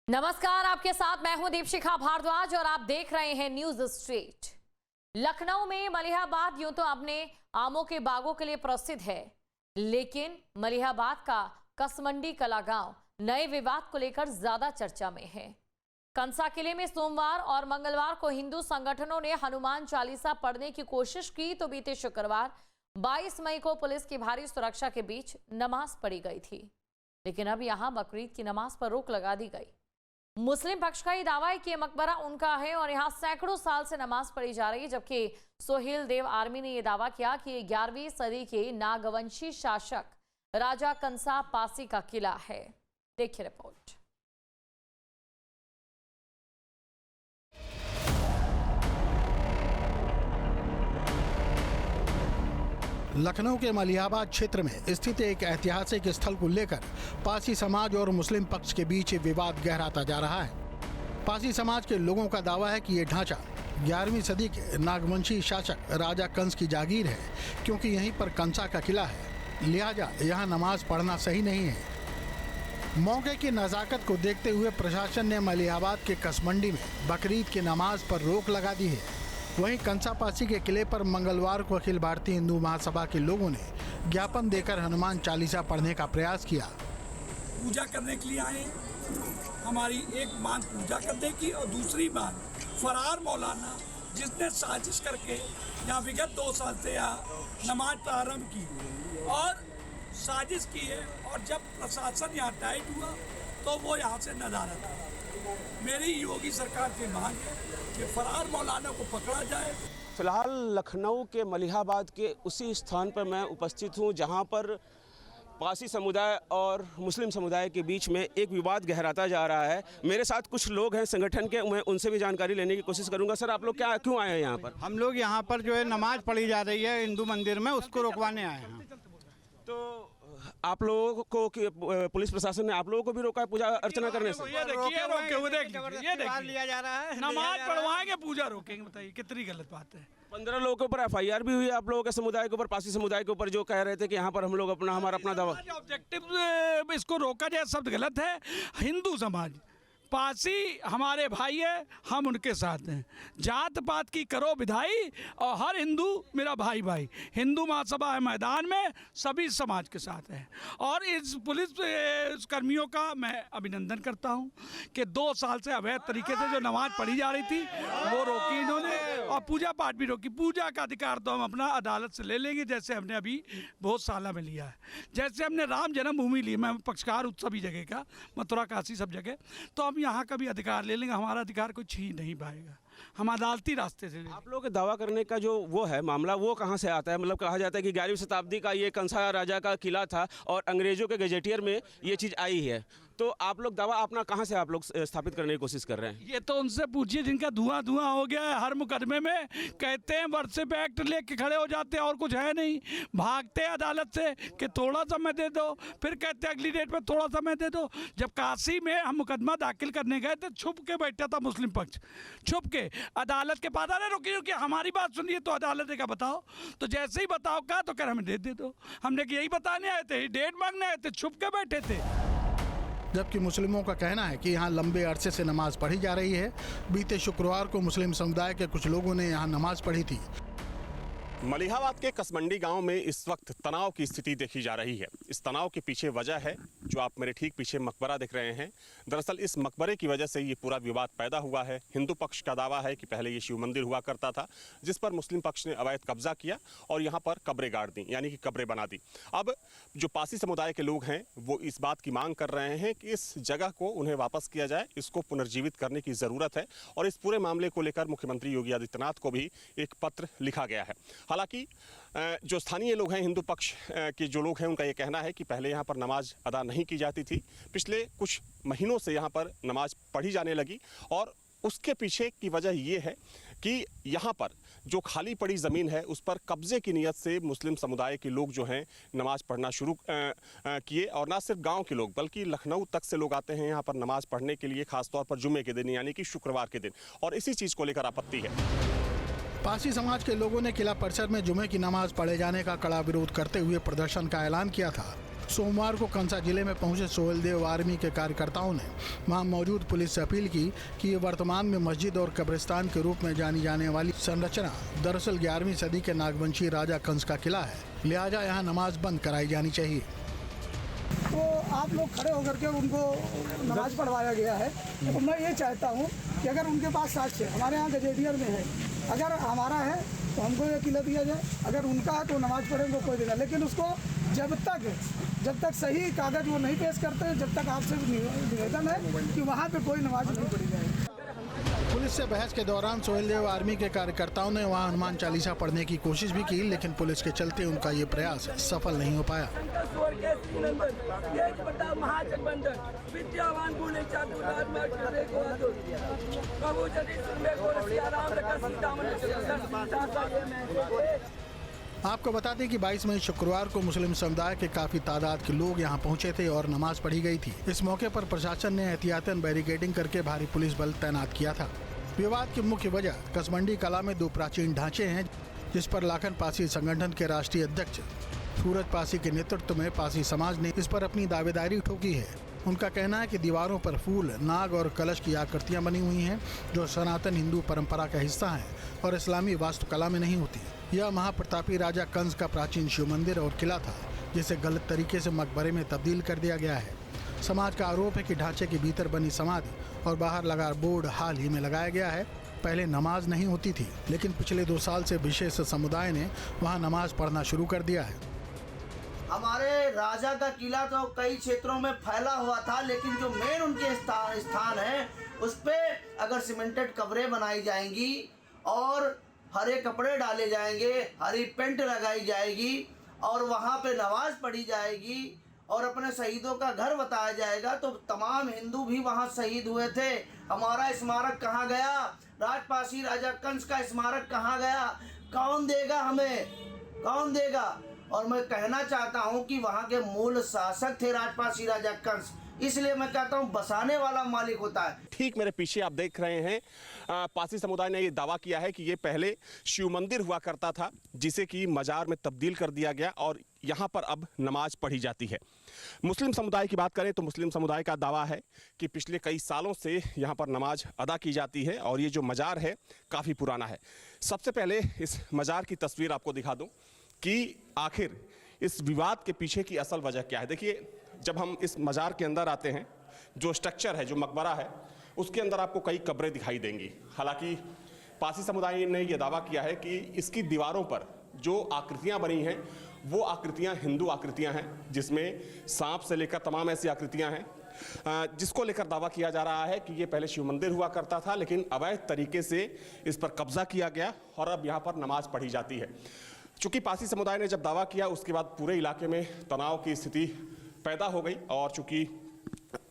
नमस्कार, आपके साथ मैं हूं दीपशिखा भारद्वाज और आप देख रहे हैं न्यूज स्ट्रीट। लखनऊ में मलिहाबाद यूं तो अपने आमों के बागों के लिए प्रसिद्ध है, लेकिन मलिहाबाद का कसमंडी कला गांव नए विवाद को लेकर ज्यादा चर्चा में है। कंसा किले में सोमवार और मंगलवार को हिंदू संगठनों ने हनुमान चालीसा पढ़ने की कोशिश की तो बीते शुक्रवार 22 मई को पुलिस की भारी सुरक्षा के बीच नमाज पढ़ी गई थी, लेकिन अब यहां बकरीद की नमाज पर रोक लगा दी गई। मुस्लिम पक्ष का ये दावा है कि मकबरा उनका है और यहाँ सैकड़ों साल से नमाज पढ़ी जा रही है, जबकि सोहेल देव आर्मी ने यह दावा किया कि 11वीं सदी के नागवंशी शासक राजा कंसा पासी का किला है। देखिए रिपोर्ट। लखनऊ के मलिहाबाद क्षेत्र में स्थित एक ऐतिहासिक स्थल को लेकर पासी समाज और मुस्लिम पक्ष के बीच विवाद गहराता जा रहा है। पासी समाज के लोगों का दावा है कि ये ढांचा 11वीं सदी के नागवंशी शासक राजा कंस की जागीर है, क्योंकि यहीं पर कंसा का किला है, लिहाजा यहाँ नमाज पढ़ना सही नहीं है। मौके की नज़ाकत को देखते हुए प्रशासन ने मलिहाबाद के कसमंडी में बकरीद की नमाज पर रोक लगा दी है। वहीं कंसा पासी के किले पर मंगलवार को अखिल भारतीय हिंदू महासभा के लोगों ने ज्ञापन देकर हनुमान चालीसा पढ़ने का प्रयास किया। पूजा करने के लिए आए, हमारी एक मांग पूजा करने की और दूसरी मांग फरार मौलाना जिसने साजिश करके यहाँ विगत 2 साल से यहाँ नमाज प्रारंभ की और साजिश की है, और जब प्रशासन यहाँ टाइट हुआ तो वो यहाँ से नदारद था। मेरी योगी सरकार की मांग है कि फरार मौलाना को पकड़ा जाए। फिलहाल लखनऊ के मलिहाबाद के उसी स्थान पर मैं उपस्थित हूँ जहाँ पर पासी समुदाय और मुस्लिम समुदाय के बीच में एक विवाद गहराता जा रहा है। मेरे साथ कुछ लोग हैं संगठन के, मैं उनसे भी जानकारी लेने की कोशिश करूंगा। सर, आप लोग क्यों आए हैं यहाँ पर? हम लोग यहाँ पर जो है नमाज पढ़ी जा रही है हिंदू मंदिर में, उसको रोकवाने आए हैं। तो आप लोगों को पुलिस प्रशासन ने आप लोगों को भी रोका है पूजा अर्चना करने से? ये देखिए लिया जा रहा है, नमाज पढ़वाएंगे, पूजा रोकेंगे। बताइए कितनी गलत बात है। 15 लोगों के ऊपर FIR भी हुई है आप लोगों के समुदाय के ऊपर, पासी समुदाय के ऊपर, जो कह रहे थे कि यहाँ पर हम लोग हमारा अपना दावा। ऑब्जेक्टिव इसको रोका जाए शब्द गलत है। हिंदू समाज पासी हमारे भाई है, हम उनके साथ हैं। जात पात की करो विदाई और हर हिंदू मेरा भाई भाई। हिंदू महासभा है मैदान में, सभी समाज के साथ है। और इस पुलिस कर्मियों का मैं अभिनंदन करता हूं कि 2 साल से अवैध तरीके से जो नमाज पढ़ी जा रही थी वो रोकी इन्होंने, और पूजा पाठ भी रोकी। पूजा का अधिकार तो हम अपना अदालत से ले लेंगे, जैसे हमने अभी बहुत साल में लिया है। जैसे हमने राम जन्मभूमि ली, मैं पक्षकार हूँ सभी जगह का, मथुरा काशी सब जगह, तो हम यहाँ का भी अधिकार ले लेंगे। हमारा अधिकार कोई छीन नहीं पाएगा, हम अदालती रास्ते से। आप लोगों के दावा करने का जो वो है मामला, वो कहाँ से आता है? मतलब कहा जाता है कि 11वीं शताब्दी का ये कंसा राजा का किला था और अंग्रेजों के गजेटियर में ये चीज़ आई है। तो आप लोग दावा अपना कहाँ से आप लोग स्थापित करने की कोशिश कर रहे हैं? ये तो उनसे पूछिए जिनका धुआं धुआं हो गया है। हर मुकदमे में कहते हैं वर्षिप एक्ट लेके खड़े हो जाते हैं और कुछ है नहीं, भागते हैं अदालत से कि थोड़ा समय दे दो, फिर कहते हैं अगली डेट में थोड़ा समय दे दो। जब काशी में हम मुकदमा दाखिल करने गए थे, छुप के बैठा था मुस्लिम पक्ष, छुप के अदालत के पास। अरे रुकिए हमारी बात सुनिए। तो अदालत का बताओ, तो जैसे ही बताओ कहा तो कर हमें डेट दे दो। हमने यही बताने आए थे, डेट मांगने आए थे, छुप के बैठे थे। जबकि मुस्लिमों का कहना है कि यहाँ लंबे अरसे से नमाज पढ़ी जा रही है। बीते शुक्रवार को मुस्लिम समुदाय के कुछ लोगों ने यहाँ नमाज पढ़ी थी। मलिहाबाद के कसमंडी गांव में इस वक्त तनाव की स्थिति देखी जा रही है। इस तनाव के पीछे वजह है जो आप मेरे ठीक पीछे मकबरा देख रहे हैं। दरअसल इस मकबरे की वजह से ये पूरा विवाद पैदा हुआ है। हिंदू पक्ष का दावा है कि पहले ये शिव मंदिर हुआ करता था, जिस पर मुस्लिम पक्ष ने अवैध कब्जा किया और यहाँ पर कब्रें गाड़ दी, यानी कि कब्रें बना दी। अब जो पासी समुदाय के लोग हैं वो इस बात की मांग कर रहे हैं कि इस जगह को उन्हें वापस किया जाए, इसको पुनर्जीवित करने की ज़रूरत है। और इस पूरे मामले को लेकर मुख्यमंत्री योगी आदित्यनाथ को भी एक पत्र लिखा गया है। हालांकि जो स्थानीय लोग हैं, हिंदू पक्ष के जो लोग हैं, उनका ये कहना है कि पहले यहाँ पर नमाज अदा नहीं की जाती थी। पिछले कुछ महीनों से यहाँ पर नमाज पढ़ी जाने लगी और उसके पीछे की वजह ये है कि यहाँ पर जो खाली पड़ी ज़मीन है उस पर कब्जे की नीयत से मुस्लिम समुदाय के लोग जो हैं नमाज पढ़ना शुरू किए। और ना सिर्फ गांव के लोग बल्कि लखनऊ तक से लोग आते हैं यहाँ पर नमाज पढ़ने के लिए, खासतौर पर जुमे के दिन यानी कि शुक्रवार के दिन। और इसी चीज़ को लेकर आपत्ति है। पासी समाज के लोगों ने किला परिसर में जुमे की नमाज पढ़े जाने का कड़ा विरोध करते हुए प्रदर्शन का ऐलान किया था। सोमवार को कंसा जिले में पहुंचे सोहेलदेव आर्मी के कार्यकर्ताओं ने वहां मौजूद पुलिस से अपील की कि ये वर्तमान में मस्जिद और कब्रिस्तान के रूप में जानी जाने वाली संरचना दरअसल 11वीं सदी के नागवंशी राजा कंस का किला है, लिहाजा यहाँ नमाज बंद कराई जानी चाहिए। तो आप लोग खड़े होकर के उनको नमाज पढ़वाया गया है। तो मैं ये चाहता हूँ कि अगर उनके पास साक्ष्य हमारे यहाँ गजेटियर में है, अगर हमारा है तो हमको ये किला दिया जाए, अगर उनका है तो नमाज पढ़े उनको कोई देना, लेकिन उसको जब तक सही कागज वो नहीं पेश करते, जब तक आपसे निवेदन है कि वहाँ पे कोई नमाज नहीं पढ़ी जाएगी। पुलिस से बहस के दौरान सोहेलदेव आर्मी के कार्यकर्ताओं ने वहां हनुमान चालीसा पढ़ने की कोशिश भी की, लेकिन पुलिस के चलते उनका ये प्रयास सफल नहीं हो पाया। आपको बता दें कि 22 मई शुक्रवार को मुस्लिम समुदाय के काफी तादाद के लोग यहां पहुंचे थे और नमाज पढ़ी गई थी। इस मौके पर प्रशासन ने एहतियातन बैरिकेडिंग करके भारी पुलिस बल तैनात किया था। विवाद की मुख्य वजह कसमंडी कला में 2 प्राचीन ढांचे हैं, जिस पर लाखन पासी संगठन के राष्ट्रीय अध्यक्ष सूरज पासी के नेतृत्व में पासी समाज ने इस पर अपनी दावेदारी ठोकी है। उनका कहना है कि दीवारों पर फूल, नाग और कलश की आकृतियां बनी हुई हैं, जो सनातन हिंदू परंपरा का हिस्सा हैं और इस्लामी वास्तुकला में नहीं होती। यह महाप्रतापी राजा कंस का प्राचीन शिव मंदिर और किला था, जिसे गलत तरीके से मकबरे में तब्दील कर दिया गया है। समाज का आरोप है कि ढांचे के भीतर बनी समाधि और बाहर लगा बोर्ड हाल ही में लगाया गया है। पहले नमाज नहीं होती थी, लेकिन पिछले 2 साल से विशेष समुदाय ने वहां नमाज पढ़ना शुरू कर दिया है। हमारे राजा का किला तो कई क्षेत्रों में फैला हुआ था, लेकिन जो मेन उनके स्थान है उस पे अगर सीमेंटेड कब्रें बनाई जाएंगी और हरे कपड़े डाले जाएंगे, हरी पेंट लगाई जाएगी और वहाँ पे नमाज पढ़ी जाएगी और अपने शहीदों का घर बताया जाएगा, तो तमाम हिंदू भी वहाँ शहीद हुए थे। हमारा स्मारक कहाँ गया? राजपासी राजा कंस का स्मारक कहाँ गया? कौन देगा हमें? कौन देगा? और मैं कहना चाहता हूँ कि वहाँ के मूल शासक थे राजपासी राजा कंस, इसलिए मैं कहता हूँ बसाने वाला मालिक होता है। ठीक मेरे पीछे आप देख रहे हैं, पासी समुदाय ने ये दावा किया है कि ये पहले शिव मंदिर हुआ करता था, जिसे कि मजार में तब्दील कर दिया गया और यहाँ पर अब नमाज पढ़ी जाती है। मुस्लिम समुदाय की बात करें तो मुस्लिम समुदाय का दावा है कि पिछले कई सालों से यहाँ पर नमाज अदा की जाती है और ये जो मजार है काफ़ी पुराना है। सबसे पहले इस मजार की तस्वीर आपको दिखा दूँ कि आखिर इस विवाद के पीछे की असल वजह क्या है। देखिए, जब हम इस मजार के अंदर आते हैं, जो स्ट्रक्चर है, जो मकबरा है, उसके अंदर आपको कई कब्रें दिखाई देंगी। हालांकि पासी समुदाय ने यह दावा किया है कि इसकी दीवारों पर जो आकृतियां बनी हैं वो आकृतियां हिंदू आकृतियां हैं, जिसमें सांप से लेकर तमाम ऐसी आकृतियां हैं, जिसको लेकर दावा किया जा रहा है कि ये पहले शिव मंदिर हुआ करता था, लेकिन अवैध तरीके से इस पर कब्जा किया गया और अब यहाँ पर नमाज पढ़ी जाती है। चूँकि पासी समुदाय ने जब दावा किया, उसके बाद पूरे इलाके में तनाव की स्थिति पैदा हो गई और चूँकि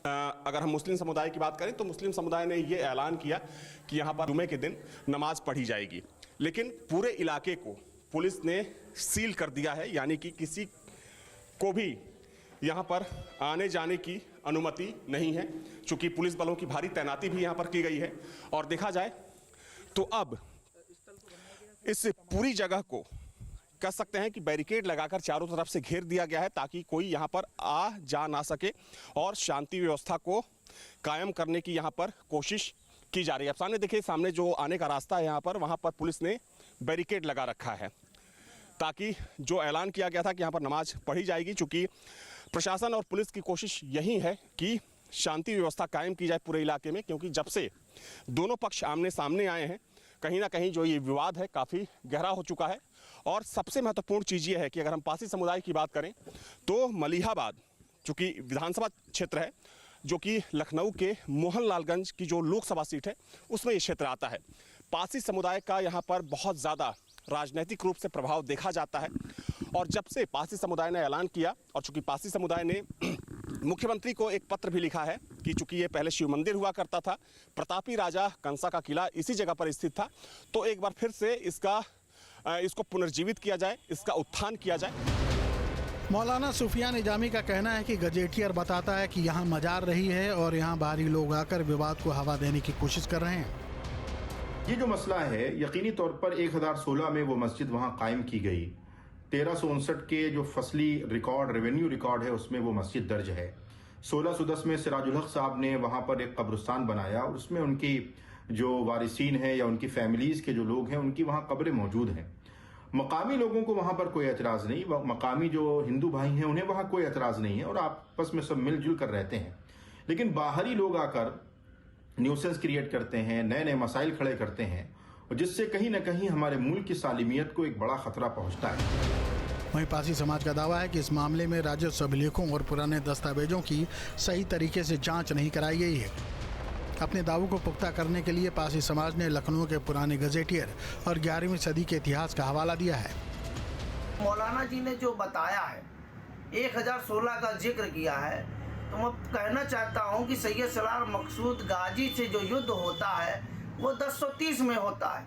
अगर हम मुस्लिम समुदाय की बात करें तो मुस्लिम समुदाय ने ये ऐलान किया कि यहाँ पर जुमे के दिन नमाज पढ़ी जाएगी, लेकिन पूरे इलाके को पुलिस ने सील कर दिया है, यानी कि किसी को भी यहाँ पर आने जाने की अनुमति नहीं है। चूँकि पुलिस बलों की भारी तैनाती भी यहाँ पर की गई है और देखा जाए तो अब इस पूरी जगह को कह सकते हैं कि बैरिकेड लगाकर चारों तरफ से घेर दिया गया है, ताकि कोई यहाँ पर आ जा ना सके और शांति व्यवस्था को कायम करने की यहाँ पर कोशिश की जा रही है। अब सामने देखिए, सामने जो आने का रास्ता है यहाँ पर, वहाँ पर पुलिस ने बैरिकेड लगा रखा है, ताकि जो ऐलान किया गया था कि यहाँ पर नमाज पढ़ी जाएगी, चूँकि प्रशासन और पुलिस की कोशिश यही है कि शांति व्यवस्था कायम की जाए पूरे इलाके में, क्योंकि जब से दोनों पक्ष आमने सामने आए हैं, कहीं ना कहीं जो ये विवाद है काफ़ी गहरा हो चुका है। और सबसे महत्वपूर्ण चीज़ ये है कि अगर हम पासी समुदाय की बात करें तो मलिहाबाद, चूँकि विधानसभा क्षेत्र है, जो कि लखनऊ के मोहनलालगंज की जो लोकसभा सीट है उसमें ये क्षेत्र आता है। पासी समुदाय का यहाँ पर बहुत ज़्यादा राजनीतिक रूप से प्रभाव देखा जाता है और जब से पासी समुदाय ने ऐलान किया और चूँकि पासी समुदाय ने मुख्यमंत्री को एक पत्र भी लिखा है कि चूँकि ये पहले शिव मंदिर हुआ करता था, प्रतापी राजा कंसा का किला इसी जगह पर स्थित था, तो एक बार फिर से इसको पुनर्जीवित किया जाए, इसका उत्थान किया जाए। मौलाना सुफियान निजामी का कहना है कि गजेटियर बताता है कि यहाँ मजार रही है और यहाँ बाहरी लोग आकर विवाद को हवा देने की कोशिश कर रहे हैं। ये जो मसला है, यकीनी तौर पर 1016 में वो मस्जिद वहाँ कायम की गई, 1359 के जो फसली रिकॉर्ड, रेवेन्यू रिकॉर्ड है, उसमें वो मस्जिद दर्ज है। 1610 में सिराजुल हक साहब ने वहाँ पर एक कब्रिस्तान बनाया और उसमें उनकी जो वारिसीन है या उनकी फैमिलीज़ के जो लोग हैं उनकी वहाँ कब्रें मौजूद हैं। मकामी लोगों को वहाँ पर कोई एतराज़ नहीं, मकामी जो हिंदू भाई हैं उन्हें वहाँ कोई एतराज़ नहीं है और आपस में सब मिलजुल कर रहते हैं। लेकिन बाहरी लोग आकर न्यूसेंस क्रिएट करते हैं, नए नए मसाइल खड़े करते हैं और जिससे कहीं ना कहीं हमारे मुल्क की सालिमियत को एक बड़ा खतरा पहुँचता है। वहीं पासी समाज का दावा है कि इस मामले में राजस्व अभिलेखों और पुराने दस्तावेजों की सही तरीके से जांच नहीं कराई गई है। अपने दावों को पुख्ता करने के लिए पासी समाज ने लखनऊ के पुराने गजेटियर और 11वीं सदी के इतिहास का हवाला दिया है। मौलाना जी ने जो बताया है, 1016 का जिक्र किया है, तो मैं कहना चाहता हूँ कि सैयद सलार मकसूद गाजी से जो युद्ध होता है वो 1030 में होता है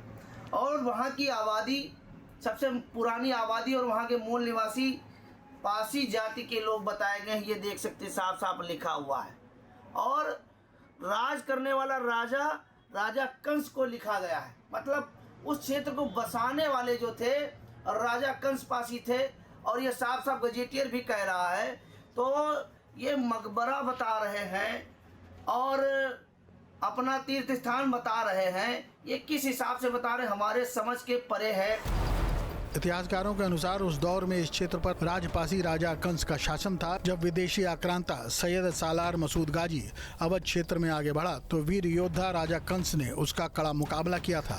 और वहाँ की आबादी सबसे पुरानी आबादी और वहाँ के मूल निवासी पासी जाति के लोग बताए गए हैं। ये देख सकते साफ साफ लिखा हुआ है और राज करने वाला राजा कंस को लिखा गया है। मतलब उस क्षेत्र को बसाने वाले जो थे राजा कंस पासी थे और ये साफ साफ गजेटियर भी कह रहा है। तो ये मकबरा बता रहे हैं और अपना तीर्थ स्थान बता रहे हैं। ये किस हिसाब से बता रहे हैं, हमारे समझ के परे है। इतिहासकारों के अनुसार उस दौर में इस क्षेत्र पर राजपासी राजा कंस का शासन था। जब विदेशी आक्रांता सैयद सालार मसूद गाजी अवध क्षेत्र में आगे बढ़ा तो वीर योद्धा राजा कंस ने उसका कड़ा मुकाबला किया था।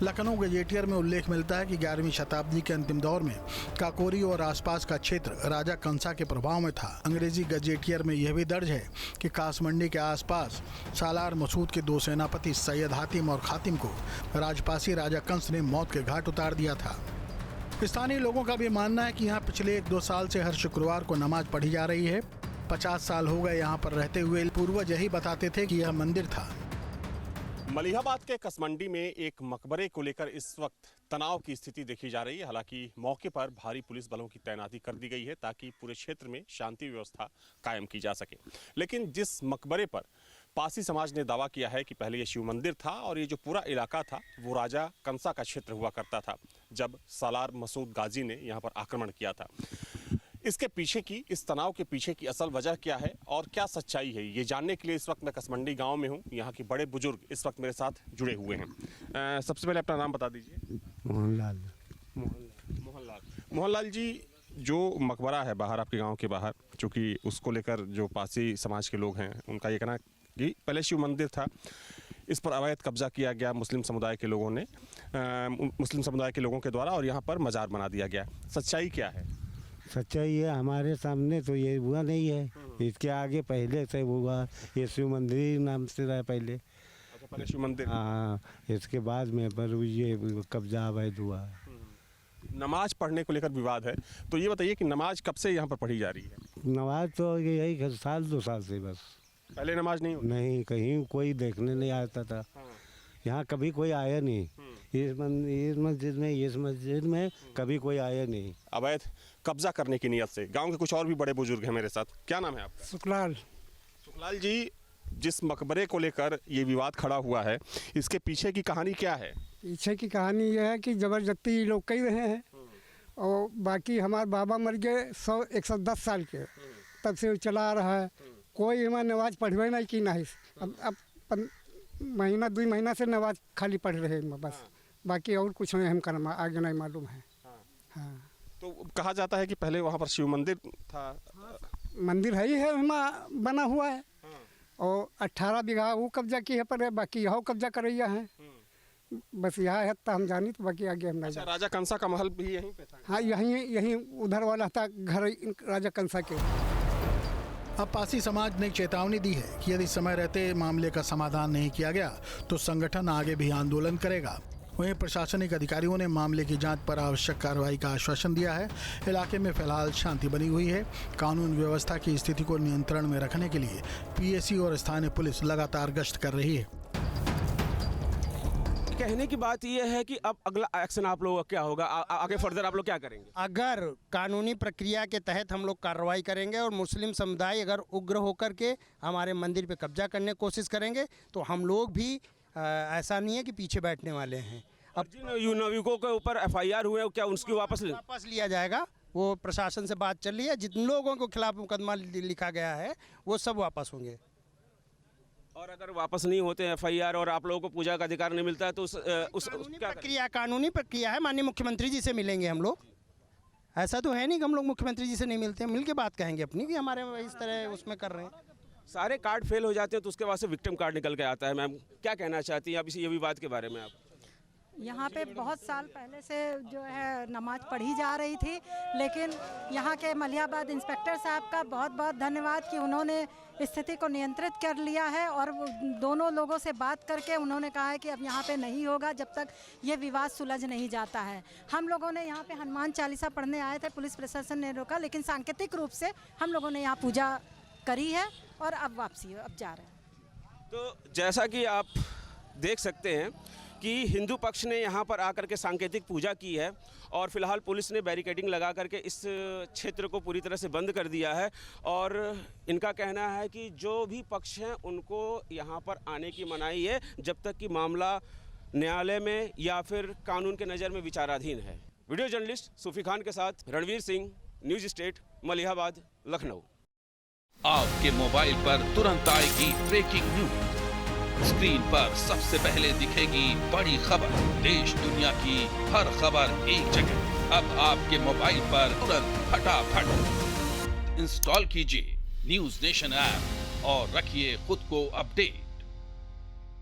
लखनऊ गजेटियर में उल्लेख मिलता है कि 11वीं शताब्दी के अंतिम दौर में काकोरी और आसपास का क्षेत्र राजा कंसा के प्रभाव में था। अंग्रेजी गजेटियर में यह भी दर्ज है कि कासमंडी के आसपास सालार मसूद के 2 सेनापति सैयद हातिम और खातिम को राजपासी राजा कंस ने मौत के घाट उतार दिया था। स्थानीय लोगों का भी मानना है कि यहाँ पिछले 1-2 साल से हर शुक्रवार को नमाज पढ़ी जा रही है। 50 साल हो गए यहाँ पर रहते हुए। पूर्वज यही बताते थे कि यह मंदिर था। मलिहाबाद के कसमंडी में एक मकबरे को लेकर इस वक्त तनाव की स्थिति देखी जा रही है। हालांकि मौके पर भारी पुलिस बलों की तैनाती कर दी गई है ताकि पूरे क्षेत्र में शांति व्यवस्था कायम की जा सके। लेकिन जिस मकबरे पर पासी समाज ने दावा किया है कि पहले ये शिव मंदिर था और ये जो पूरा इलाका था वो राजा कंसा का क्षेत्र हुआ करता था जब सालार मसूद गाजी ने यहाँ पर आक्रमण किया था। इसके पीछे की, इस तनाव के पीछे की असल वजह क्या है और क्या सच्चाई है, ये जानने के लिए इस वक्त मैं कसमंडी गांव में हूँ। यहाँ के बड़े बुजुर्ग इस वक्त मेरे साथ जुड़े हुए हैं। सबसे पहले अपना नाम बता दीजिए। मोहनलाल जी, जो मकबरा है बाहर आपके गांव के बाहर, चूँकि उसको लेकर जो पासी समाज के लोग हैं उनका ये कहना कि पहले शिव मंदिर था, इस पर अवैध कब्जा किया गया मुस्लिम समुदाय के लोगों ने, मुस्लिम समुदाय के लोगों के द्वारा, और यहाँ पर मज़ार बना दिया गया। सच्चाई क्या है? सच्चाई है हमारे सामने तो ये हुआ नहीं है। इसके आगे पहले से हुआ, ये शिव मंदिर नाम से रहा पहले। अच्छा, पहले शिव मंदिर। हाँ, इसके बाद में पर ये कब्जा अवैध हुआ। नमाज पढ़ने को लेकर विवाद है, तो ये बताइए कि नमाज कब से यहाँ पर पढ़ी जा रही है? नमाज तो यही 1-2 साल से बस। पहले नमाज नहीं होती? नहीं, कहीं कोई देखने नहीं आता था। यहाँ कभी कोई आया नहीं। इस मस्जिद में कभी कोई आया नहीं। अवैध कब्जा करने की नियत से गांव के कुछ और भी बड़े बुजुर्ग हैं मेरे साथ। क्या नाम है आपका? सुखलाल जी, जिस मकबरे को लेकर ये विवाद खड़ा हुआ है, इसके पीछे की कहानी क्या है? पीछे की कहानी यह है कि ज़बरदस्ती लोग कह रहे हैं और बाकी हमारे बाबा मर गए 110 साल के, तब से चला आ रहा है। कोई हमारे नमाज पढ़वे नहीं की नहीं। अब महीना 2 महीना से नमाज खाली पढ़ रहे हैं बस, बाकी और कुछ नहीं हमको आगे नहीं मालूम है। हाँ, तो कहा जाता है कि पहले वहाँ पर शिव मंदिर था। मंदिर है ही है, वहाँ बना हुआ है और 18 बीघा वो कब्जा की है, पर बाकी यहाँ कब्जा करैया है। बस यहाँ है तो हम जानी, तो बाकी आगे हम नहीं। अच्छा, राजा कंसा का महल भी यहीं पे था? हाँ, यहीं उधर वाला था घर राजा कंसा के। अब पासी समाज ने चेतावनी दी है कि यदि समय रहते मामले का समाधान नहीं किया गया तो संगठन आगे भी आंदोलन करेगा। वहीं प्रशासनिक अधिकारियों ने मामले की जांच पर आवश्यक कार्रवाई का आश्वासन दिया है। इलाके में फिलहाल शांति बनी हुई है। कानून व्यवस्था की स्थिति को नियंत्रण में रखने के लिए पीएसी और स्थानीय पुलिस लगातार गश्त कर रही है। कहने की बात यह है कि अब अगला एक्शन आप लोगों का क्या होगा, आगे फर्दर आप लोग क्या करेंगे? अगर कानूनी प्रक्रिया के तहत हम लोग कार्रवाई करेंगे और मुस्लिम समुदाय अगर उग्र होकर के हमारे मंदिर पे कब्जा करने की कोशिश करेंगे तो हम लोग भी ऐसा नहीं है कि पीछे बैठने वाले हैं। अब जिन नाविकों के ऊपर FIR हुए हैं क्या उसकी वापस वापस लिया जाएगा। वो प्रशासन से बात चल रही है, जिन लोगों के खिलाफ मुकदमा लिखा गया है वो सब वापस होंगे। और अगर वापस नहीं होते FIR और आप लोगों को पूजा का अधिकार नहीं मिलता है तो उस कानूनी प्रक्रिया है। माननीय मुख्यमंत्री जी से मिलेंगे हम लोग। ऐसा तो है नहीं कि हम लोग मुख्यमंत्री जी से नहीं मिलते हैं, मिल के बात कहेंगे अपनी कि हमारे इस तरह उसमें कर रहे हैं। सारे कार्ड फेल हो जाते हैं तो उसके बाद से विक्टिम कार्ड निकल के आता है। मैम क्या कहना चाहती हैं आप इस ये विवाद के बारे में? आप यहाँ पे बहुत साल पहले से जो है नमाज पढ़ी जा रही थी, लेकिन यहाँ के मलिहाबाद इंस्पेक्टर साहब का बहुत बहुत धन्यवाद कि उन्होंने स्थिति को नियंत्रित कर लिया है और दोनों लोगों से बात करके उन्होंने कहा है कि अब यहाँ पे नहीं होगा जब तक ये विवाद सुलझ नहीं जाता है। हम लोगों ने यहाँ पे हनुमान चालीसा पढ़ने आए थे, पुलिस प्रशासन ने रोका, लेकिन सांकेतिक रूप से हम लोगों ने यहाँ पूजा करी है और अब वापसी अब जा रहे हैं। तो जैसा कि आप देख सकते हैं कि हिंदू पक्ष ने यहाँ पर आकर के सांकेतिक पूजा की है और फिलहाल पुलिस ने बैरिकेडिंग लगा करके इस क्षेत्र को पूरी तरह से बंद कर दिया है। और इनका कहना है कि जो भी पक्ष हैं उनको यहाँ पर आने की मनाही है जब तक कि मामला न्यायालय में या फिर कानून के नज़र में विचाराधीन है। वीडियो जर्नलिस्ट सूफी खान के साथ रणवीर सिंह, न्यूज़ स्टेट, मलिहाबाद, लखनऊ। आपके मोबाइल पर तुरंत आएगी ब्रेकिंग न्यूज। स्क्रीन पर सबसे पहले दिखेगी बड़ी खबर। देश दुनिया की हर खबर एक जगह। अब आपके मोबाइल पर तुरंत फटाफट इंस्टॉल कीजिए न्यूज़ नेशन ऐप और रखिए खुद को अपडेट।